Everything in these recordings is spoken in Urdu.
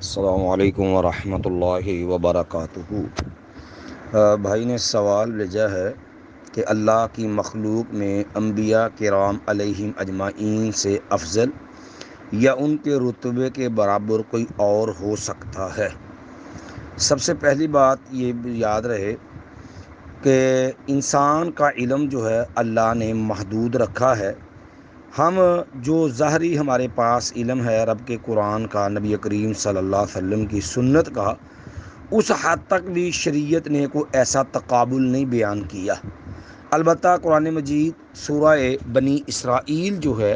السلام علیکم ورحمۃ اللہ وبرکاتہ۔ بھائی نے سوال بھیجا ہے کہ اللہ کی مخلوق میں انبیاء کرام علیہم اجمعین سے افضل یا ان کے رتبے کے برابر کوئی اور ہو سکتا ہے؟ سب سے پہلی بات یہ یاد رہے کہ انسان کا علم جو ہے اللہ نے محدود رکھا ہے۔ ہم جو ظاہری ہمارے پاس علم ہے رب کے قرآن کا، نبی کریم صلی اللہ علیہ وسلم کی سنت کا، اس حد تک بھی شریعت نے کوئی ایسا تقابل نہیں بیان کیا۔ البتہ قرآن مجید سورہ بنی اسرائیل جو ہے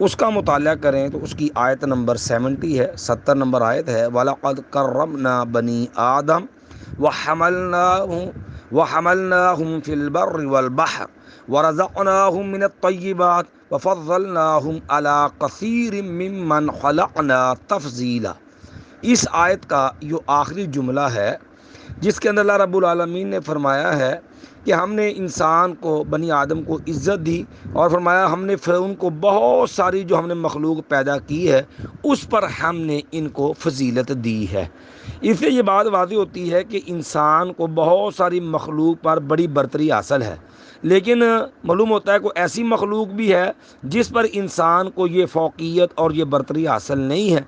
اس کا مطالعہ کریں تو اس کی آیت نمبر 70 ہے، 70 نمبر آیت ہے، وَلَقَدْ كَرَّمْنَا بَنِي آدَمَ وَحَمَلْنَاهُمْ فِي الْبَرِّ وَالْبَحْرِ وَرَزَقْنَاهُمْ مِنَ الطَّيِّبَاتِ وَفَضَّلْنَاهُمْ عَلَىٰ كَثِيرٍ مِّمَّنْ خَلَقْنَا تَفْضِيلًا۔ اس آیت کا جو آخری جملہ ہے جس کے اندر اللہ رب العالمین نے فرمایا ہے کہ ہم نے انسان کو، بنی آدم کو عزت دی، اور فرمایا ہم نے ان کو بہت ساری جو ہم نے مخلوق پیدا کی ہے اس پر ہم نے ان کو فضیلت دی ہے۔ اس سے یہ بات واضح ہوتی ہے کہ انسان کو بہت ساری مخلوق پر بڑی برتری حاصل ہے، لیکن معلوم ہوتا ہے کوئی ایسی مخلوق بھی ہے جس پر انسان کو یہ فوقیت اور یہ برتری حاصل نہیں ہے۔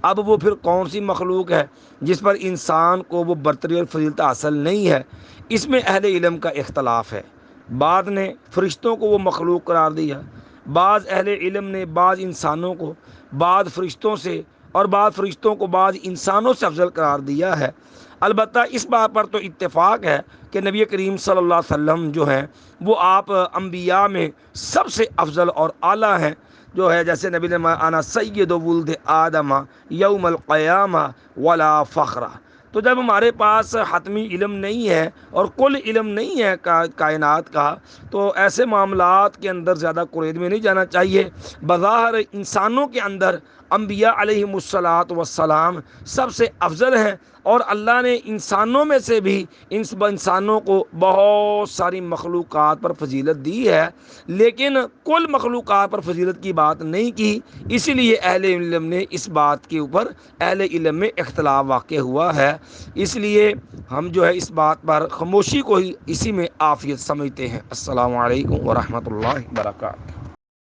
اب وہ پھر کون سی مخلوق ہے جس پر انسان کو وہ برتری اور فضیلت حاصل نہیں ہے؟ اس میں اہل علم کا اختلاف ہے۔ بعض نے فرشتوں کو وہ مخلوق قرار دیا، بعض اہل علم نے بعض انسانوں کو بعض فرشتوں سے اور بعض فرشتوں کو بعض انسانوں سے افضل قرار دیا ہے۔ البتہ اس بات پر تو اتفاق ہے کہ نبی کریم صلی اللہ علیہ وسلم جو ہیں وہ آپ انبیاء میں سب سے افضل اور اعلیٰ ہیں، جو ہے جیسے نبی نے انا سید ولد آدم یوم القیامہ ولا فخرہ۔ تو جب ہمارے پاس حتمی علم نہیں ہے اور کل علم نہیں ہے کائنات کا، تو ایسے معاملات کے اندر زیادہ قرید میں نہیں جانا چاہیے۔ بظاہر انسانوں کے اندر انبیاء علیہم السلام سب سے افضل ہیں، اور اللہ نے انسانوں میں سے بھی انسانوں کو بہت ساری مخلوقات پر فضیلت دی ہے، لیکن کل مخلوقات پر فضیلت کی بات نہیں کی۔ اسی لیے اہل علم نے اس بات کے اوپر اہل علم میں اختلاف واقع ہوا ہے۔ اس لیے ہم جو ہے اس بات پر خاموشی کو ہی اسی میں عافیت سمجھتے ہیں۔ السلام علیکم ورحمۃ اللہ وبرکاتہ۔